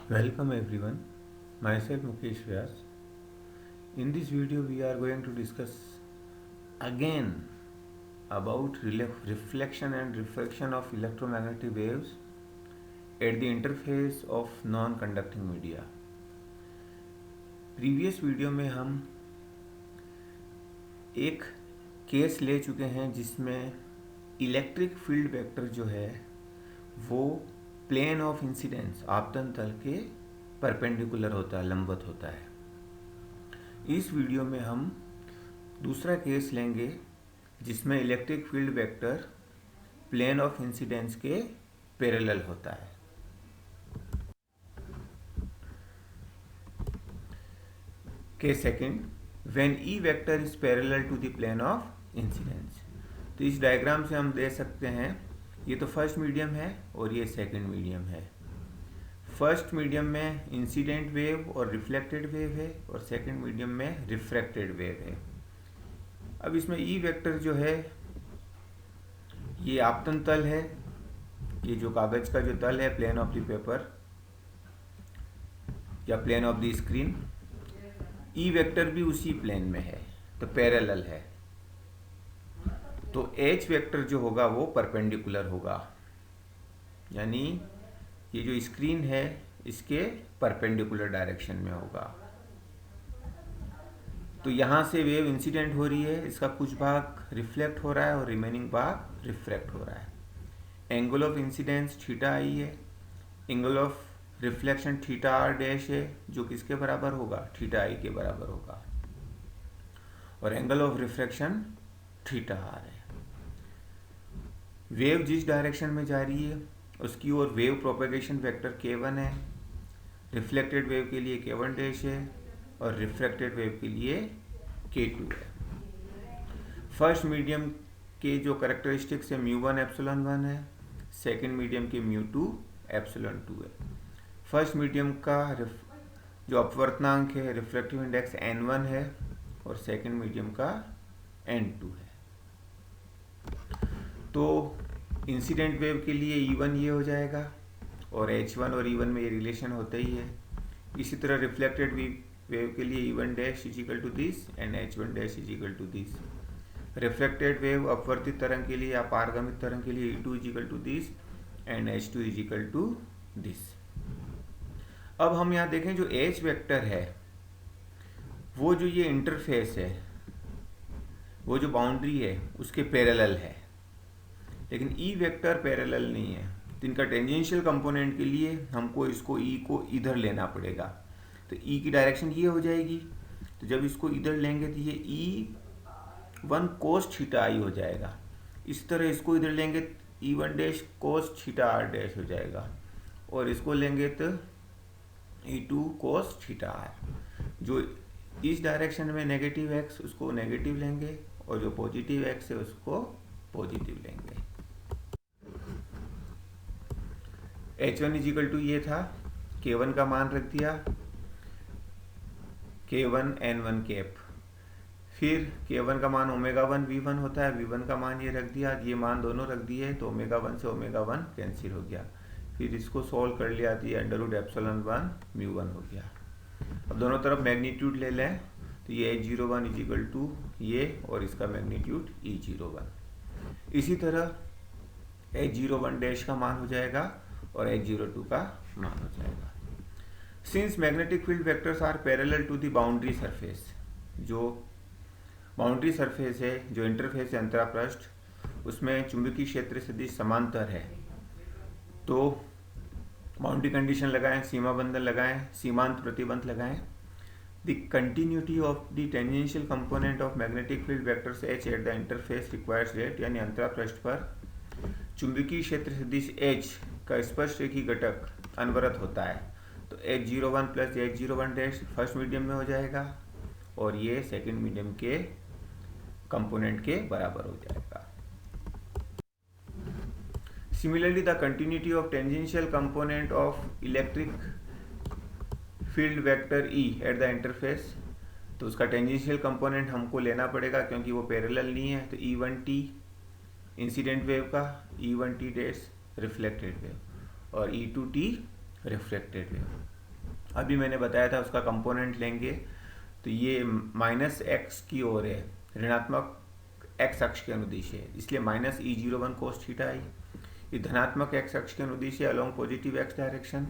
Welcome everyone, myself Mukesh Vyas. In this video we are going to discuss again about reflection and refraction of electromagnetic waves at the interface of non-conducting media. Previous video में हम एक case ले चुके हैं जिसमें electric field vector जो है वो प्लेन ऑफ इंसिडेंस आपतन तल के परपेंडिकुलर होता है, लंबवत होता है। इस वीडियो में हम दूसरा केस लेंगे जिसमें electric field vector plane of incidence के पैरेलल होता है। Case second, when E vector is parallel to the plane of incidence. तो इस डायग्राम से हम दे सकते हैं, ये तो फर्स्ट मीडियम है और ये सेकंड मीडियम है। फर्स्ट मीडियम में इंसिडेंट वेव और रिफ्लेक्टेड वेव है और सेकंड मीडियम में रिफ्रैक्टेड वेव है। अब इसमें ई वेक्टर जो है ये आपतन तल है, ये जो कागज का जो तल है प्लेन ऑफ द पेपर या plane of the screen, E vector भी उसी प्लेन में है तो पैरेलल है। तो एच वेक्टर जो होगा वो परपेंडिकुलर होगा, यानी ये जो स्क्रीन है इसके परपेंडिकुलर डायरेक्शन में होगा। तो यहाँ से वेव इंसिडेंट हो रही है, इसका कुछ भाग रिफ्लेक्ट हो रहा है और रिमेनिंग भाग रिफ्रैक्ट हो रहा है। Angle of incidence theta I है, angle of reflection theta are dash है जो किसके बराबर होगा, थीटा आई के बराबर होगा, और angle of refraction theta R है। वेव जिस डायरेक्शन में जा रही है उसकी ओर वेव प्रोपेगेशन वेक्टर k1 है, रिफ्लेक्टेड वेव के लिए k1 डैश है और रिफ्रैक्टेड वेव के लिए k2 है। फर्स्ट मीडियम के जो करेक्टरिस्टिक्स है μ1 ε1 है, सेकंड मीडियम के μ2 ε2 है। फर्स्ट मीडियम का जो अपवर्तनांक है रिफ्रैक्टिव इंडेक्स n1 है और सेकंड मीडियम का n2 है। तो इंसिडेंट वेव के लिए E1 ये हो जाएगा और H1 और E1 में ये रिलेशन होता ही है। इसी तरह रिफ्लेक्टेड वेव के लिए E1 dash is equal to this and H1 dash is equal to this. Reflected wave अपवर्तित तरंग के लिए या पारगमित तरंग के लिए E2 is equal to this and H2 is equal to this. अब हम यहाँ देखें जो H वेक्टर है वो जो ये इंटरफेस है, वो जो बाउंड्री है उसके पैरेलल है, लेकिन ई वेक्टर पैरेलल नहीं है। तो इनका टेंजेंशियल कंपोनेंट के लिए हमको इसको ई को इधर लेना पड़ेगा। तो ई की डायरेक्शन ये हो जाएगी, तो जब इसको इधर लेंगे तो ये E1 कोस थीटा आई हो जाएगा। इस तरह इसको इधर लेंगे E1 dash cos theta are dash हो जाएगा, और इसको लेंगे तो E2 कोस थीटा आर। जो इस डायरेक्शन में नेगेटिव एक्स उसको नेगेटिव लेंगे और जो पॉजिटिव एक्स है उसको पॉजिटिव लेंगे। H1 इज इक्वल टू ये था, K1 का मान रख दिया K1 N1 कैप, फिर K1 का मान ω1 V1 होता है, V1 का मान ये रख दिया, ये मान दोनों रख दिए तो ω1 से ω1 कैंसिल हो गया। फिर इसको सॉल्व कर लिया तो ये √ε1 μ1 हो गया। अब दोनों तरफ मैग्नीट्यूड ले लें तो ये H01 इज इक्वल टू ये और इसका मैग्नीट्यूड E01। इसी तरह H01 डैश का मान हो जाएगा और H02 का मान हो जाएगा। Since magnetic field vectors are parallel to the boundary surface, जो बाउंड्री सरफेस है जो इंटरफेस है अंतरापृष्ठ, उसमें चुंबकीय क्षेत्र सदिश समांतर है, तो बाउंड्री कंडीशन लगाएं, सीमा बंधन लगाएं, सीमांत प्रतिबंध लगाएं। The continuity of the tangential component of magnetic field vectors H at the interface requires that, यानी अंतरापृष्ठ पर चुंबकीय क्षेत्र सदिश H का स्पर्श रेखी घटक अनवरत होता है। तो H01 plus H01 dash first medium में हो जाएगा और ये सेकंड मीडियम के कंपोनेंट के बराबर हो जाएगा। Similarly, the continuity of tangential component of electric field vector E at the interface, तो उसका टेंजेंशियल कंपोनेंट हमको लेना पड़ेगा क्योंकि वो पैरेलल नहीं है। तो E1t इंसिडेंट वेव का, E1t डैश रिफ्लेक्टेड वेव और E2t रिफ्लेक्टेड वेव। अभी मैंने बताया था उसका कंपोनेंट लेंगे तो ये माइनस एक्स की ओर है, ऋणात्मक एक्स अक्ष के अनुदिश है, इसलिए माइनस E01 कोस थीटा आई। ये धनात्मक एक्स अक्ष के अनुदिश है अलोंग पॉजिटिव एक्स डायरेक्शन,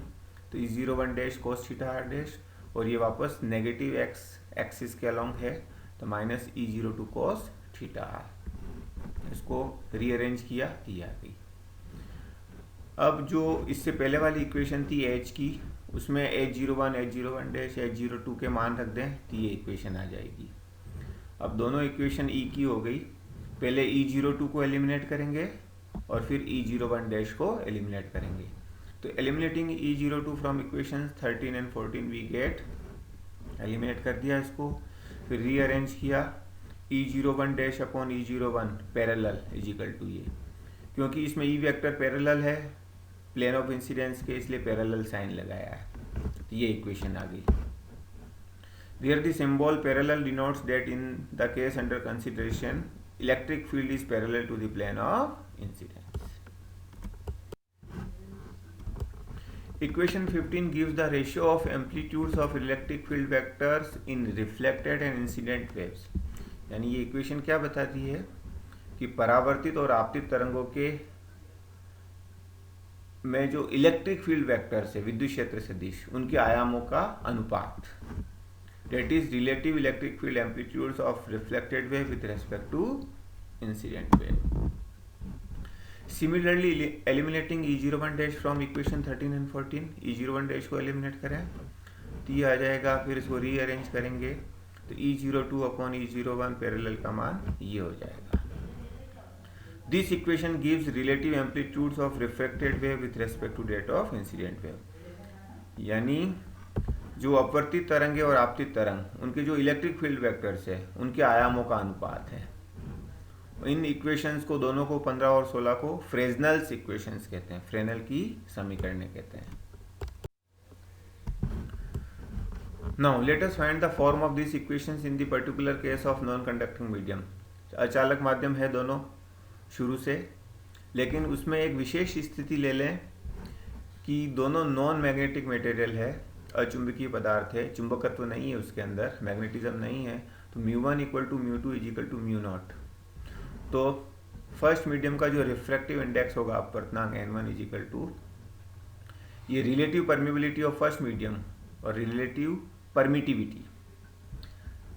तो E01 dash cos theta are dash, और ये वापस नेगेटिव एक्स एक्सिस के अलोंग है तो minus E02 cos theta r. इसको रीअरेंज किया, ये आ गई। अब जो इससे पहले वाली इक्वेशन थी एच की, उसमें H01 H01 डैश H02 के मान रख दें तो ये इक्वेशन आ जाएगी। अब दोनों इक्वेशन ई की हो गई, पहले E02 को एलिमिनेट करेंगे और फिर E01 डैश को एलिमिनेट करेंगे। तो eliminating E02 from equation 13 and 14 we get, eliminate कर दिया इसको, फिर रीअरेंज किया E01 dash upon E01 parallel is equal to ये, क्योंकि इसमें E वेक्टर पैरेलल है प्लेन ऑफ इंसिडेंस के, इसलिए पैरेलल साइन लगाया है, तो ये इक्वेशन आ गई। Here the symbol parallel denotes that in the case under consideration, electric field is parallel to the plane of incidence. Equation 15 gives the ratio of amplitudes of electric field vectors in reflected and incident waves. यानी ये equation क्या बताती है कि परावर्तित और आपतित तरंगों के में जो इलेक्ट्रिक फील्ड वेक्टर्स है, विद्युत क्षेत्र सदिश, उनके आयामों का अनुपात, that is relative electric field amplitudes of reflected wave with respect to incident wave. Similarly, eliminating E01 dash from equation 13 and 14, E01 dash को eliminate करें तो ये आ जाएगा, फिर इसको रीअरेंज करेंगे तो E02 अपॉन E01 पैरेलल का मान ये हो जाएगा। This equation gives relative amplitudes of refracted wave with respect to that of incident wave. यानी जो अपवर्तित तरंगे और आपतित तरंग, उनके जो इलेक्ट्रिक फील्ड वेक्टर्स है उनके आयामों का अनुपात है। इन इक्वेशंस को दोनों को 15 और 16 को फ्रेजनल्स इक्वेशंस कहते हैं, फ्रेनेल की समीकरण कहते हैं। Now let us find the form of this equations in the particular case of non conducting medium. अचालक माध्यम है दोनों शुरू से, लेकिन उसमें एक विशेष स्थिति ले लें कि दोनों नॉन मैग्नेटिक मटेरियल है, अचुंबकीय पदार्थ है, चुंबकत्व नहीं है उसके अंदर, मैग्नेटिज्म नहीं है, तो μ1 equal to μ2 is equal to μ0। तो फर्स्ट मीडियम का जो रिफ्रैक्टिव इंडेक्स होगा अपवर्तनांक n1 इज इक्वल टू ये relative permeability of first medium और रिलेटिव परमिटिविटी,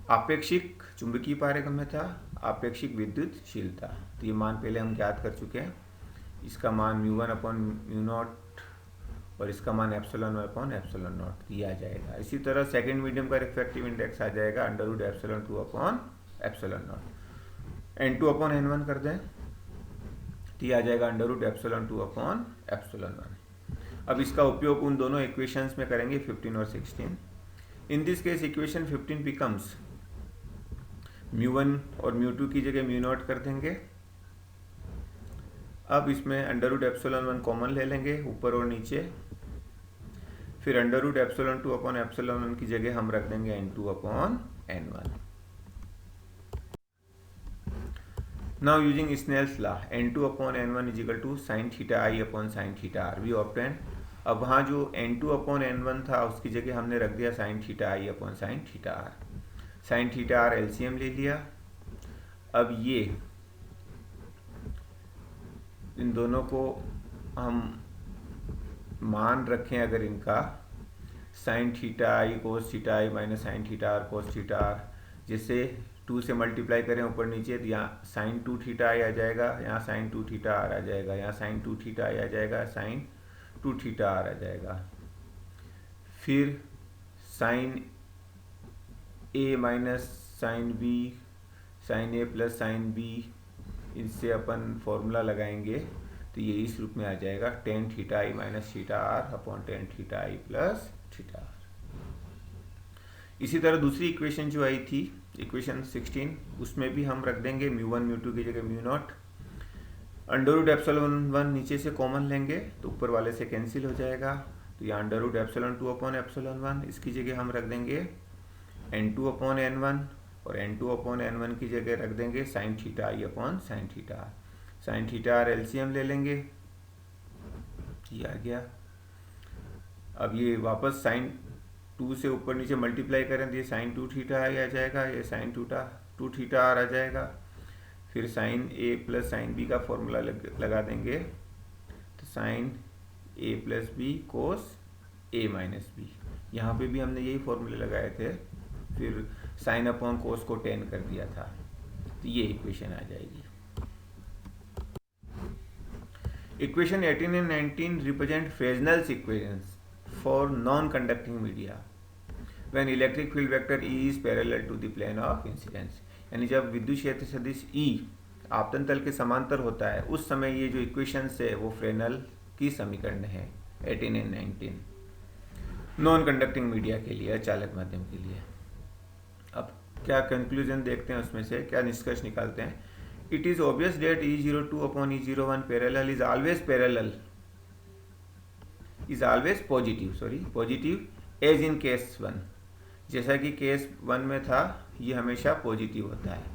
आपेक्षिक चुंबकीय पारगम्यता, आपेक्षिक विद्युतशीलता, तो ये मान पहले हम ज्ञात कर चुके हैं। इसका मान μ1 अपॉन μ0 और इसका मान एप्सिलॉन अपॉन एप्सिलॉन नॉट ये आ जाएगा। इसी तरह सेकंड मीडियम का रिफ्रैक्टिव इंडेक्स आ जाएगा under epsilon 2 upon epsilon not, n2 upon n1 कर दें तो ये आ जाएगा अंडर एप्सिलॉन 2 अपॉन एप्सिलॉन 1। अब इसका उपयोग उन दोनों इक्वेशंस में करेंगे 15 और 16। In this case equation 15 becomes μ1 और μ2 की जगह μ0 कर देंगे। अब इसमें अंडर एप्सिलॉन 1 कॉमन ले लेंगे ऊपर और नीचे, फिर अंडर एप्सिलॉन 2 अपॉन एप्सिलॉन 1 की जगह हम रख देंगे n2 upon n1। Now using Snell's law n2 upon n1 is equal to sine theta i upon sine theta r we obtain. अब वहाँ जो n2 अपॉन n1 था उसकी जगह हमने रख दिया sine theta i upon sine theta r. Sine theta r LCM ले लिया। अब ये इन दोनों को हम मान रखें अगर इनका, sine theta i cos theta i minus sine theta r cos theta r, जिससे 2 से मल्टीप्लाई करें ऊपर नीचे तो यहाँ साइन 2 थीटा आई आ जाएगा, यहाँ साइन 2 थीटा आर आ जाएगा, यहाँ साइन 2 थीटा आई आ जाएगा, साइन 2 थीटा आर आ जाएगा। फिर साइन ए माइनस साइन बी, साइन ए प्लस साइन बी, इनसे अपन फॉर्मूला लगाएंगे तो ये इस रूप में आ जाएगा tan theta i minus theta r upon tan theta i plus theta r. इसी तरह दूसरी इक्वेशन जो आई थी इक्वेशन 16, उसमें भी हम रख देंगे μ1 μ2 की जगह μ0। अंडर एप्सिलॉन 1 नीचे से कॉमन लेंगे तो ऊपर वाले से कैंसिल हो जाएगा, तो यहाँ अंडर एप्सिलॉन 2 अपॉन एप्सिलॉन 1, इसकी जगह हम रख देंगे n2 अपॉन n1 और n2 अपॉन n1 की जगह रख देंगे sine theta i upon sine theta r. Sine theta r LCM ले लेंगे, ये आ गया। अब ये वापस साइन 2 से ऊपर नीचे मल्टीप्लाई करें तो ये साइन 2 थीटा आ जाएगा, ये साइन 2 थीटा आ जाएगा। फिर साइन ए प्लस साइन बी का फॉर्मूला लगा देंगे, तो साइन ए प्लस बी कोस ए माइनस बी, यहाँ पे भी हमने यही फॉर्मूले लगाए थे। फिर साइन अपॉन कोस को टेन कर दिया था, तो ये इक्वेशन आ जाएगी। Equation 18 and 19 represent Fresnel's equations for non-conducting media when electric field vector E is parallel to the plane of incidence। यानी जब विद्युत क्षेत्र सदिश E आपतन तल के समांतर होता है, उस समय ये जो इक्वेशंस है वो फ्रेनेल की समीकरण है 18 and 19 नॉन कंडक्टिंग मीडिया के लिए, अचालक माध्यम के लिए। अब क्या कंक्लूजन देखते हैं, उसमें से क्या निष्कर्ष निकालते हैं। It is obvious that E02 upon E01 parallel is always positive as in case 1। जैसा कि केस 1 में था, ये हमेशा पॉजिटिव होता है।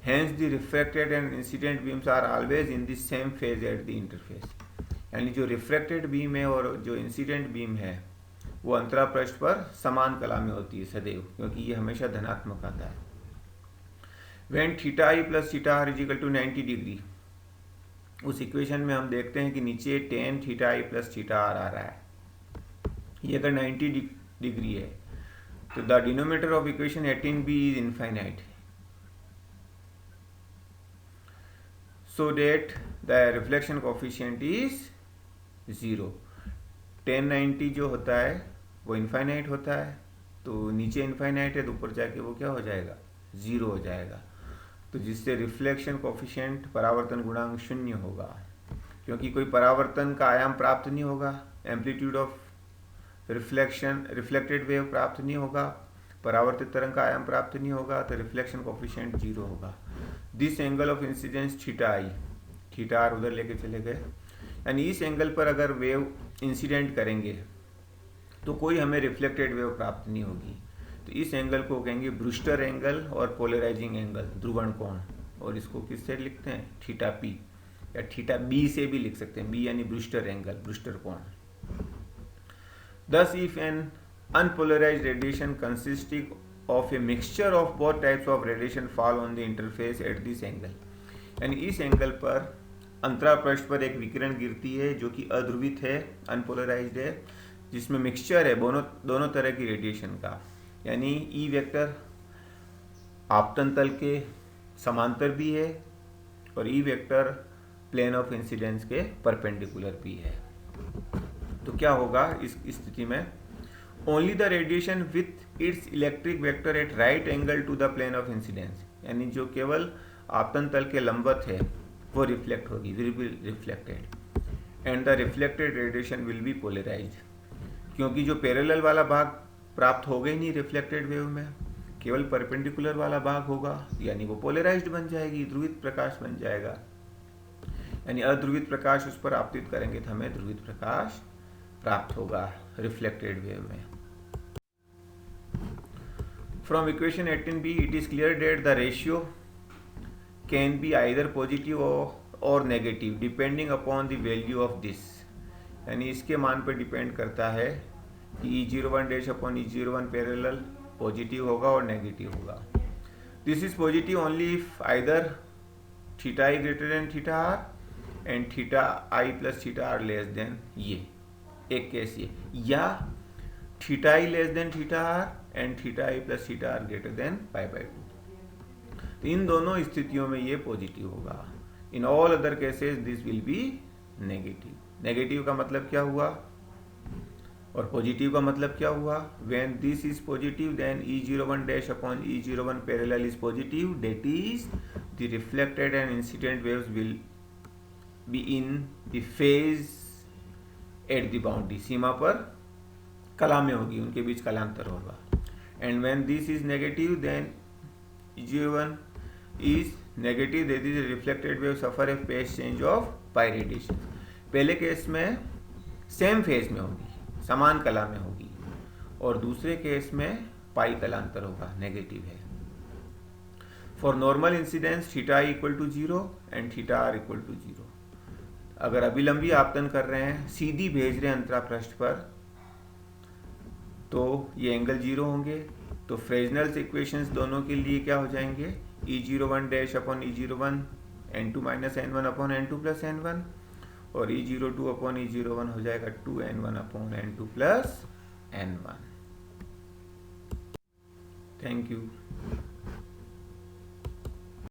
Hence the refracted and incident beams are always in the same phase at the interface। यानी जो रिफ्रैक्टेड बीम है और जो इंसिडेंट बीम है वो अंतरा पृष्ठ पर समान कला में होती है सदैव, क्योंकि ये हमेशा धनात्मक आता है। When theta i plus theta r is equal to 90 degree, उस इक्वेशन में हम देखते हैं कि नीचे tan theta i plus theta r आ रहा है। ये अगर 90 डिग्री है तो the denominator of equation 18b is infinite, so that the reflection coefficient is 0। 1090 जो होता है वो इनफाइनाइट होता है, तो नीचे इनफाइनाइट है तो ऊपर जाके वो क्या हो जाएगा, 0 हो जाएगा। तो जिससे रिफ्लेक्शन कोफिशिएंट परावर्तन गुणांक 0 होगा, क्योंकि कोई परावर्तन का आयाम प्राप्त नहीं होगा, एम्पलीट्यूड ऑफ रिफ्लेक्टेड वेव प्राप्त नहीं होगा, परावर्तित तरंग का आयाम प्राप्त नहीं होगा, तो रिफ्लेक्शन कोफिशिएंट 0 होगा। This angle of incidence theta i, theta r उधर लेके चले गए, यानी इस एंगल पर अगर वेव इंसिडेंट करेंगे तो कोई हमें रिफ्लेक्टेड वेव प्राप्त नहीं होगी। तो इस एंगल को कहेंगे ब्रूस्टर एंगल और पोलराइजिंग एंगल, ध्रुवण कोण। और इसको किससे लिखते हैं, थीटा पी या थीटा बी से भी लिख सकते हैं, बी यानी ब्रूस्टर एंगल, ब्रूस्टर कोण। Thus, if an unpolarized radiation consisting of a mixture of both types of radiation fall on the interface at this angle, यानी इस एंगल पर अंतरा पृष्ठ पर एक विकिरण गिरती है जो कि अध्रुवित है, अनपोलराइज्ड है, जिसमें मिक्सचर है दोनों तरह की रेडिएशन का। यानी ई वेक्टर आपतन तल के समांतर भी है और E vector plane of incidence के परपेंडिकुलर भी है। तो क्या होगा इस स्थिति में, only the radiation with its electric vector at right angle to the plane of incidence, यानी जो केवल आपतन तल के लंबवत है वो रिफ्लेक्ट होगी, will be reflected, and the reflected radiation will be polarised. क्योंकि जो पैरेलल वाला भाग प्राप्त होगा ही नहीं रिफ्लेक्टेड वेव में, केवल परपेंडिकुलर वाला भाग होगा, यानी वो पोलराइज्ड बन जाएगी, ध्रुवित प्रकाश बन जाएगा। यानी अध्रुवित प्रकाश उस पर आपतित करेंगे तो हमें ध्रुवित प्रकाश प्राप्त होगा रिफ्लेक्टेड वेव में। From equation 18b it is clear that the ratio can be either positive or negative depending upon the value of this, यानी इसके मान पर डिपेंड करता है कि E01 dash upon E01 parallel positive होगा और नेगेटिव होगा। This is positive only if either theta i greater than theta r and theta i plus theta r less than, ये एक केस ये, या theta i less than theta r and theta i plus theta r greater than π/2। तो इन दोनों स्थितियों में ये पॉजिटिव होगा। In all other cases this will be negative. Negative का मतलब क्या हुआ और पॉजिटिव का मतलब क्या हुआ, when this is positive then E01 dash upon E01 parallel is positive, that is the reflected and incident waves will be in the phase at the boundary, सीमा पर कला में होगी, उनके बीच कलांतर होगा। And when this is negative then E01 is negative, that is reflected wave suffer a phase change of pi radiation. पहले केस में सेम फेज में होगी, समान कला में होगी, और दूसरे केस में पाई कलांतर होगा, नेगेटिव है। For normal incidence theta i equal to 0 and theta r equal to 0। अगर अभिलंबी आपतन कर रहे हैं, सीधी भेज रहे हैं अंतरा पृष्ठ पर, तो ये एंगल जीरो होंगे। तो फ्रेजनल्स इक्वेशंस दोनों के लिए क्या हो जाएंगे, E01 dash upon E01 N2 minus N1 upon N2 plus N1, और E02 अपॉन E01 हो जाएगा 2N1 upon N2 plus N1। Thank you.